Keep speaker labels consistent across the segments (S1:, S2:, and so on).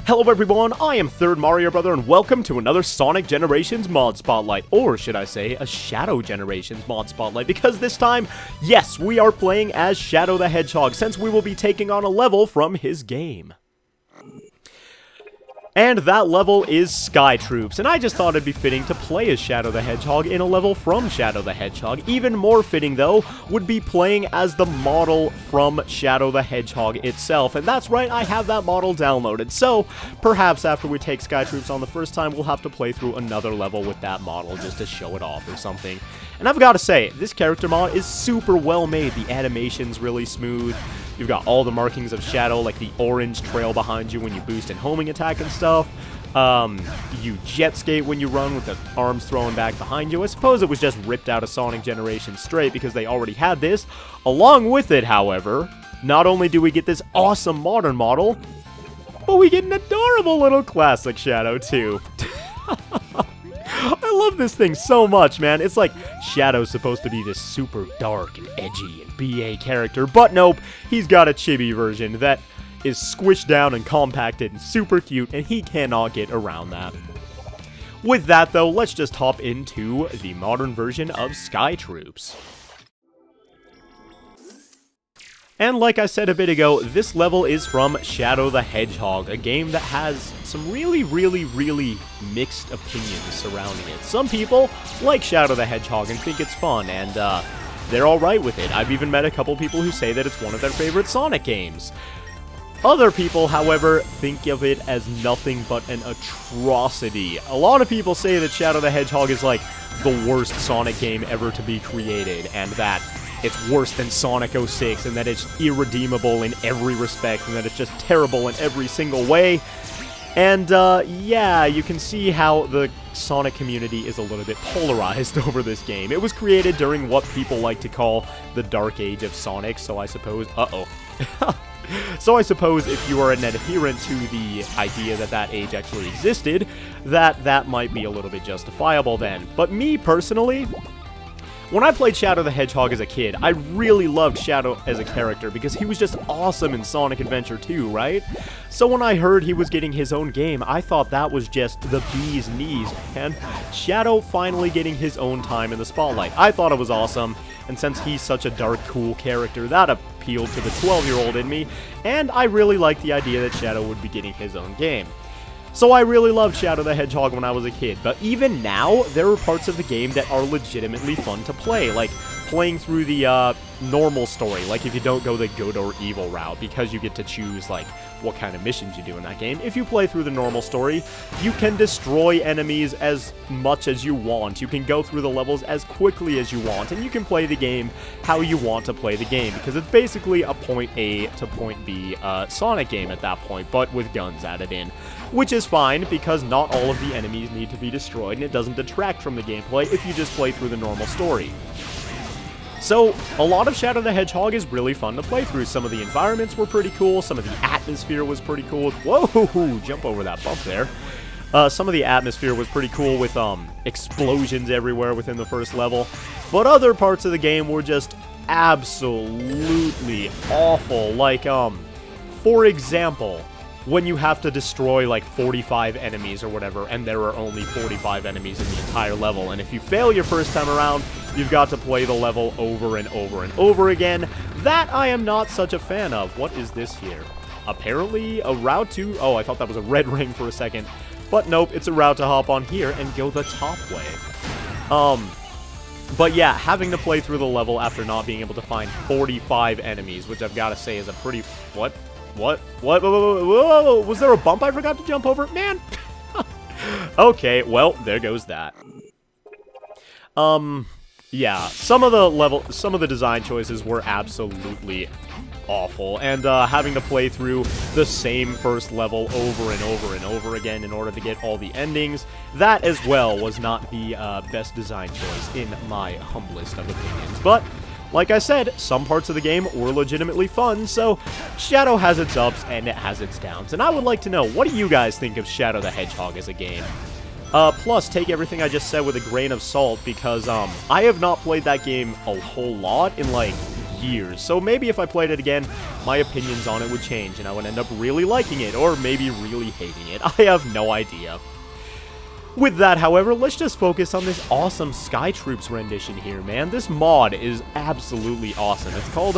S1: Hello everyone, I am Third Mario Brother and welcome to another Sonic Generations mod spotlight, or should I say a Shadow Generations mod spotlight, because this time, yes, we are playing as Shadow the Hedgehog, since we will be taking on a level from his game. And that level is Sky Troops, and I just thought it'd be fitting to play as Shadow the Hedgehog in a level from Shadow the Hedgehog. Even more fitting, though, would be playing as the model from Shadow the Hedgehog itself. And that's right, I have that model downloaded, so perhaps after we take Sky Troops on the first time, we'll have to play through another level with that model just to show it off or something. And I've got to say, this character mod is super well made. The animation's really smooth. You've got all the markings of Shadow, like the orange trail behind you when you boost and homing attack and stuff. You jet skate when you run with the arms thrown back behind you. I suppose it was just ripped out of Sonic Generations straight because they already had this. Along with it, however, not only do we get this awesome modern model, but we get an adorable little classic Shadow too. I love this thing so much, man. It's like Shadow's supposed to be this super dark and edgy and BA character, but nope, he's got a chibi version that is squished down and compacted and super cute, and he cannot get around that. With that, though, let's just hop into the modern version of Sky Troops. And like I said a bit ago, this level is from Shadow the Hedgehog, a game that has some really mixed opinions surrounding it. Some people like Shadow the Hedgehog and think it's fun, and they're alright with it. I've even met a couple people who say that it's one of their favorite Sonic games. Other people, however, think of it as nothing but an atrocity. A lot of people say that Shadow the Hedgehog is like the worst Sonic game ever to be created, and that it's worse than Sonic 06, and that it's irredeemable in every respect, and that it's just terrible in every single way. And, yeah, you can see how the Sonic community is a little bit polarized over this game. It was created during what people like to call the Dark Age of Sonic, so I suppose... So I suppose if you are an adherent to the idea that that age actually existed, that might be a little bit justifiable then. But me, personally... when I played Shadow the Hedgehog as a kid, I really loved Shadow as a character because he was just awesome in Sonic Adventure 2, right? So when I heard he was getting his own game, I thought that was just the bee's knees, man. Shadow finally getting his own time in the spotlight. I thought it was awesome, and since he's such a dark, cool character, that appealed to the 12-year-old in me, and I really liked the idea that Shadow would be getting his own game. So I really loved Shadow the Hedgehog when I was a kid, but even now, there are parts of the game that are legitimately fun to play, like playing through the normal story, like if you don't go the good or evil route, because you get to choose like what kind of missions you do in that game. If you play through the normal story, you can destroy enemies as much as you want, you can go through the levels as quickly as you want, and you can play the game how you want to play the game, because it's basically a point A to point B Sonic game at that point, but with guns added in. Which is fine, because not all of the enemies need to be destroyed, and it doesn't detract from the gameplay if you just play through the normal story. So, a lot of Shadow the Hedgehog is really fun to play through. Some of the environments were pretty cool, some of the atmosphere was pretty cool. Whoa, jump over that bump there. Some of the atmosphere was pretty cool with explosions everywhere within the first level, but other parts of the game were just absolutely awful. Like, for example, when you have to destroy like 45 enemies or whatever, and there are only 45 enemies in the entire level, and if you fail your first time around, you've got to play the level over and over and over again. That I am not such a fan of. What is this here? Apparently a route to... oh, I thought that was a red ring for a second. But nope, it's a route to hop on here and go the top way. But yeah, having to play through the level after not being able to find 45 enemies, which I've got to say is a pretty... What? Whoa, was there a bump I forgot to jump over? Man! Okay, well, there goes that. Yeah, some of the design choices were absolutely awful, and having to play through the same first level over and over and over again in order to get all the endings, that as well was not the best design choice in my humblest of opinions. But like I said, some parts of the game were legitimately fun, so Shadow has its ups and it has its downs. And I would like to know, what do you guys think of Shadow the Hedgehog as a game? Plus, take everything I just said with a grain of salt, because I have not played that game a whole lot in like years. So maybe if I played it again, my opinions on it would change, and I would end up really liking it, or maybe really hating it. I have no idea. With that, however, let's just focus on this awesome Sky Troops rendition here, man. This mod is absolutely awesome. It's called,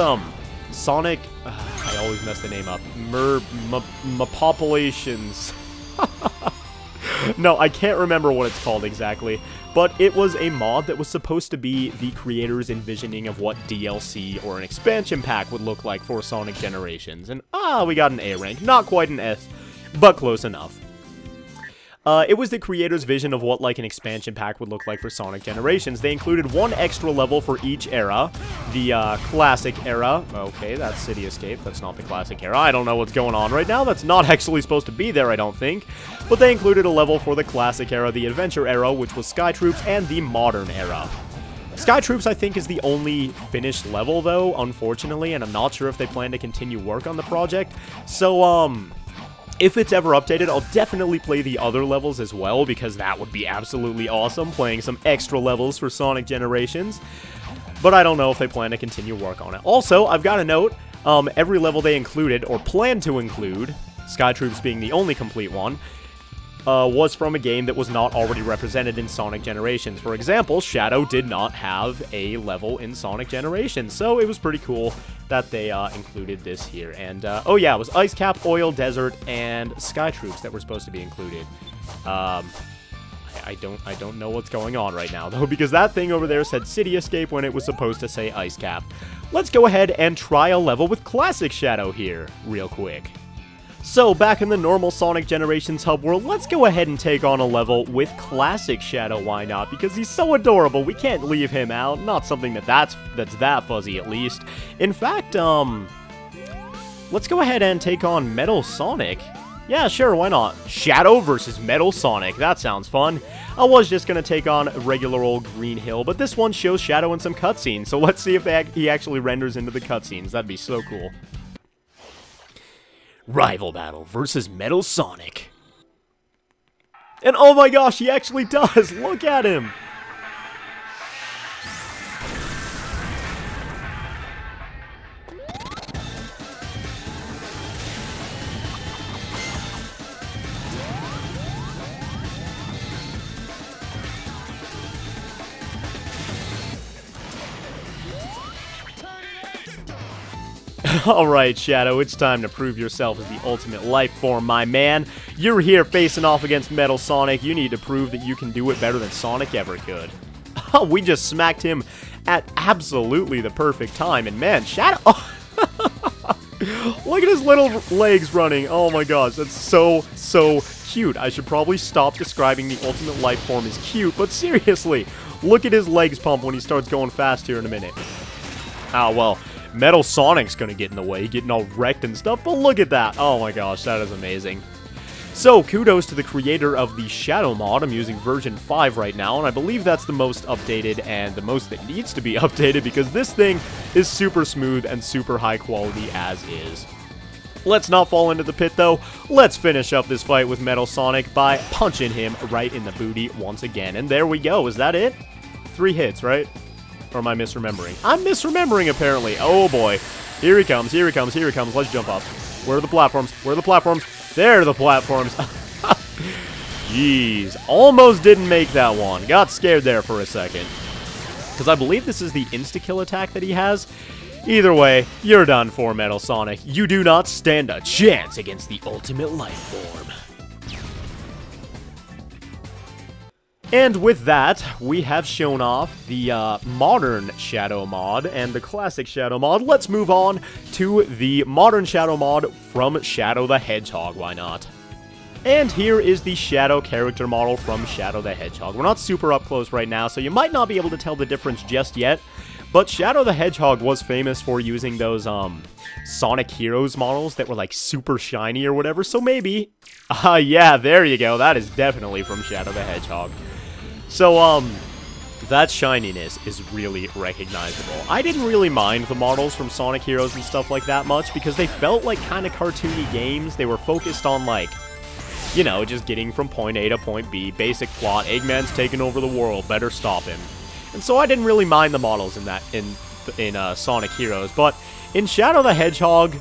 S1: Sonic... I always mess the name up. Melponterations. No, I can't remember what it's called exactly, but it was a mod that was supposed to be the creator's envisioning of what DLC or an expansion pack would look like for Sonic Generations. And, we got an A rank. Not quite an S, but close enough. It was the creator's vision of what, like, an expansion pack would look like for Sonic Generations. They included one extra level for each era. The, classic era. Okay, that's City Escape. That's not the classic era. I don't know what's going on right now. That's not actually supposed to be there, I don't think. But they included a level for the classic era, the adventure era, which was Sky Troops, and the modern era. Sky Troops, I think, is the only finished level, though, unfortunately, and I'm not sure if they plan to continue work on the project. So, if it's ever updated, I'll definitely play the other levels as well, because that would be absolutely awesome, playing some extra levels for Sonic Generations. But I don't know if they plan to continue work on it. Also, I've got a note, every level they included, or planned to include, Sky Troops being the only complete one, was from a game that was not already represented in Sonic Generations. For example, Shadow did not have a level in Sonic Generations, so it was pretty cool that they included this here. And, oh yeah, it was Ice Cap, Oil, Desert, and Sky Troops that were supposed to be included. I don't know what's going on right now, though, because that thing over there said City Escape when it was supposed to say Ice Cap. Let's go ahead and try a level with Classic Shadow here, real quick. So, back in the normal Sonic Generations hub world, let's go ahead and take on a level with Classic Shadow, why not? Because he's so adorable, we can't leave him out. Not something that's that fuzzy, at least. In fact, let's go ahead and take on Metal Sonic. Yeah, sure, why not? Shadow versus Metal Sonic, that sounds fun. I was just gonna take on regular old Green Hill, but this one shows Shadow in some cutscenes, so let's see if he actually renders into the cutscenes. That'd be so cool. Rival Battle versus Metal Sonic. And oh my gosh, he actually does! Look at him! Alright, Shadow, it's time to prove yourself as the ultimate life form, my man. You're here facing off against Metal Sonic. You need to prove that you can do it better than Sonic ever could. Oh, we just smacked him at absolutely the perfect time. And man, Shadow... Look at his little legs running. Oh my gosh, that's so cute. I should probably stop describing the ultimate life form as cute, but seriously, look at his legs pump when he starts going fast here in a minute. Ah, well... Metal Sonic's gonna get in the way, getting all wrecked and stuff, but look at that. Oh my gosh, that is amazing. So, kudos to the creator of the Shadow mod. I'm using version 5 right now, and I believe that's the most updated and the most that needs to be updated, because this thing is super smooth and super high quality as is. Let's not fall into the pit, though. Let's finish up this fight with Metal Sonic by punching him right in the booty once again. And there we go. Is that it? 3 hits, right? Or am I misremembering? I'm misremembering, apparently. Oh, boy. Here he comes, here he comes, here he comes. Let's jump up. Where are the platforms? Where are the platforms? There are the platforms. Jeez. Almost didn't make that one. Got scared there for a second. Because I believe this is the insta-kill attack that he has. Either way, you're done for, Metal Sonic. You do not stand a chance against the ultimate life form. And with that, we have shown off the modern Shadow mod and the classic Shadow mod. Let's move on to the modern Shadow mod from Shadow the Hedgehog, why not? And here is the Shadow character model from Shadow the Hedgehog. We're not super up close right now, so you might not be able to tell the difference just yet, but Shadow the Hedgehog was famous for using those Sonic Heroes models that were like super shiny or whatever, so maybe... yeah, there you go, that is definitely from Shadow the Hedgehog. So, that shininess is really recognizable. I didn't really mind the models from Sonic Heroes and stuff like that much, because they felt like kind of cartoony games. They were focused on, like, you know, just getting from point A to point B, basic plot, Eggman's taking over the world, better stop him. And so I didn't really mind the models in in Sonic Heroes, but in Shadow the Hedgehog,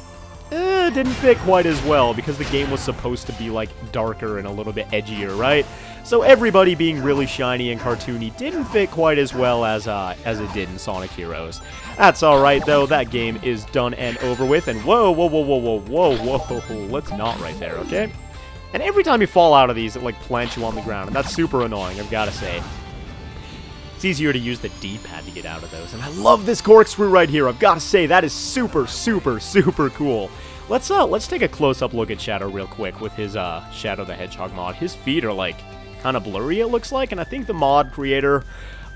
S1: didn't fit quite as well because the game was supposed to be like darker and a little bit edgier, right? So everybody being really shiny and cartoony didn't fit quite as well as it did in Sonic Heroes. That's alright though, that game is done and over with, and whoa, whoa, whoa, whoa, whoa, whoa, whoa, let's not right there, okay? And every time you fall out of these, it like plants you on the ground, and that's super annoying, I've gotta say. It's easier to use the D-pad to get out of those, and I love this corkscrew right here, I've gotta say, that is super, super, super cool. Let's take a close-up look at Shadow real quick with his Shadow the Hedgehog mod. His feet are like kind of blurry, it looks like, and I think the mod creator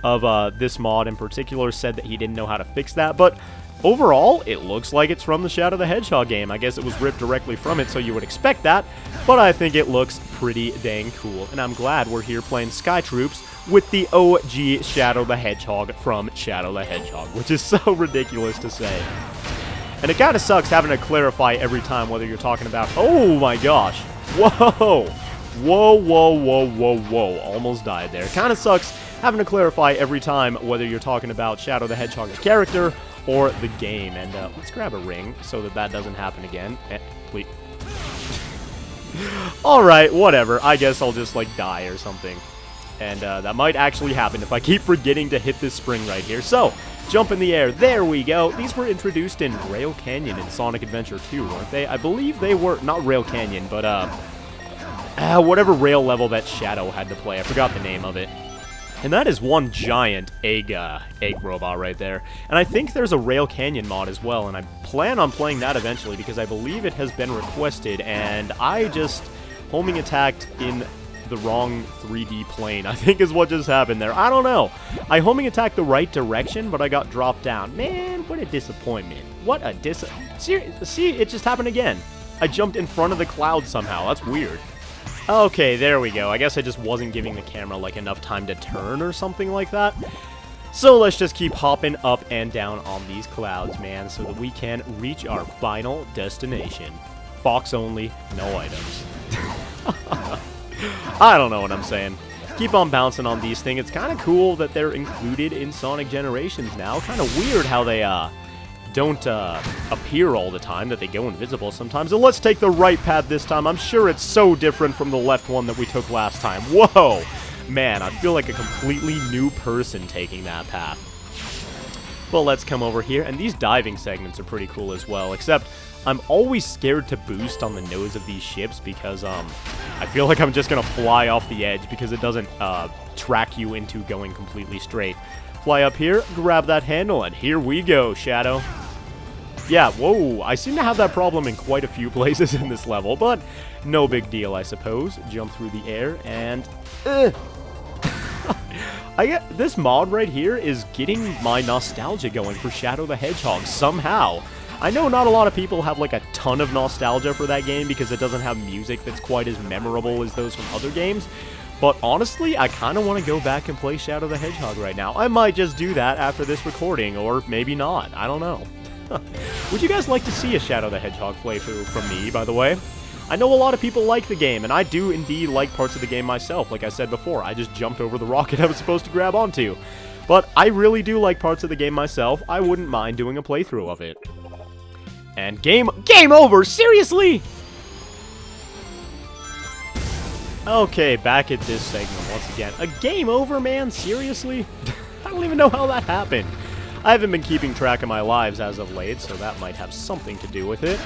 S1: of this mod in particular said that he didn't know how to fix that, but overall, it looks like it's from the Shadow the Hedgehog game. I guess it was ripped directly from it, so you would expect that, but I think it looks pretty dang cool, and I'm glad we're here playing Sky Troops with the OG Shadow the Hedgehog from Shadow the Hedgehog, which is so ridiculous to say. And it kind of sucks having to clarify every time whether you're talking about... Oh my gosh! Whoa! Whoa, whoa, whoa, whoa, whoa. Almost died there. Kind of sucks having to clarify every time whether you're talking about Shadow the Hedgehog, the character, or the game. And let's grab a ring so that that doesn't happen again. Please. Alright, whatever. I guess I'll just, like, die or something. And that might actually happen if I keep forgetting to hit this spring right here. So, jump in the air. There we go. These were introduced in Rail Canyon in Sonic Adventure 2, weren't they? I believe they were. Not Rail Canyon, but whatever rail level that Shadow had to play. I forgot the name of it. And that is one giant egg robot right there. And I think there's a Rail Canyon mod as well, and I plan on playing that eventually because I believe it has been requested, and I just homing attacked in the wrong 3D plane, I think is what just happened there. I don't know. I homing attacked the right direction, but I got dropped down. Man, what a disappointment. What a See, it just happened again. I jumped in front of the cloud somehow. That's weird. Okay, there we go. I guess I just wasn't giving the camera, like, enough time to turn or something like that. So let's just keep hopping up and down on these clouds, man, so that we can reach our final destination. Fox only, no items. I don't know what I'm saying. Keep on bouncing on these things. It's kind of cool that they're included in Sonic Generations now. Kind of weird how they don't appear all the time, that they go invisible sometimes. And let's take the right path this time. I'm sure it's so different from the left one that we took last time. Whoa! Man, I feel like a completely new person taking that path. But let's come over here, and these diving segments are pretty cool as well, except I'm always scared to boost on the nose of these ships because I feel like I'm just going to fly off the edge because it doesn't track you into going completely straight. Fly up here, grab that handle, and here we go, Shadow. Yeah, whoa, I seem to have that problem in quite a few places in this level, but no big deal, I suppose. Jump through the air, and... this mod right here is getting my nostalgia going for Shadow the Hedgehog somehow. I know not a lot of people have like a ton of nostalgia for that game because it doesn't have music that's quite as memorable as those from other games, but honestly, I kind of want to go back and play Shadow the Hedgehog right now. I might just do that after this recording, or maybe not. I don't know. Would you guys like to see a Shadow the Hedgehog playthrough from me, by the way? I know a lot of people like the game, and I do indeed like parts of the game myself. Like I said before, I just jumped over the rocket I was supposed to grab onto. But I really do like parts of the game myself. I wouldn't mind doing a playthrough of it. And game over! Seriously? Okay, back at this segment once again. A game over, man? Seriously? I don't even know how that happened. I haven't been keeping track of my lives as of late, so that might have something to do with it.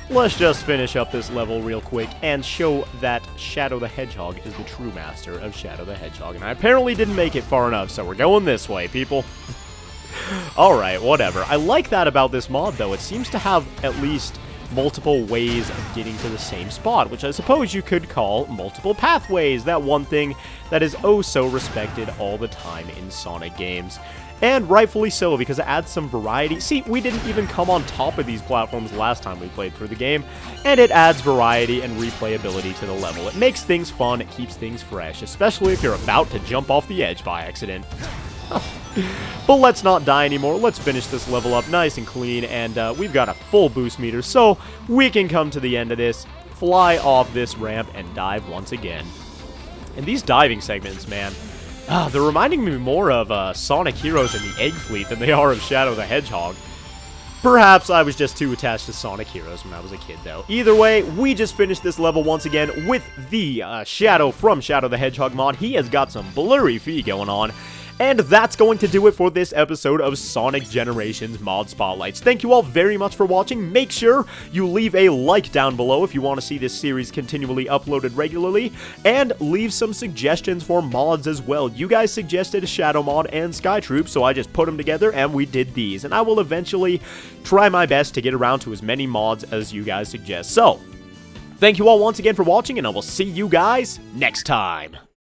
S1: Let's just finish up this level real quick and show that Shadow the Hedgehog is the true master of Shadow the Hedgehog. And I apparently didn't make it far enough, so we're going this way, people. Alright, whatever. I like that about this mod, though. It seems to have at least multiple ways of getting to the same spot, which I suppose you could call multiple pathways. That one thing that is oh so respected all the time in Sonic games. And rightfully so, because it adds some variety. See, we didn't even come on top of these platforms last time we played through the game, and it adds variety and replayability to the level. It makes things fun, it keeps things fresh, especially if you're about to jump off the edge by accident. But let's not die anymore. Let's finish this level up nice and clean, and we've got a full boost meter, so we can come to the end of this, fly off this ramp, and dive once again. And these diving segments, man, They're reminding me more of Sonic Heroes and the Egg Fleet than they are of Shadow the Hedgehog. Perhaps I was just too attached to Sonic Heroes when I was a kid, though. Either way, we just finished this level once again with the Shadow from Shadow the Hedgehog mod. He has got some blurry feet going on. And that's going to do it for this episode of Sonic Generations Mod Spotlights. Thank you all very much for watching. Make sure you leave a like down below if you want to see this series continually uploaded regularly, and leave some suggestions for mods as well. You guys suggested a Shadow mod and Sky Troop, so I just put them together and we did these. And I will eventually try my best to get around to as many mods as you guys suggest. So, thank you all once again for watching, and I will see you guys next time.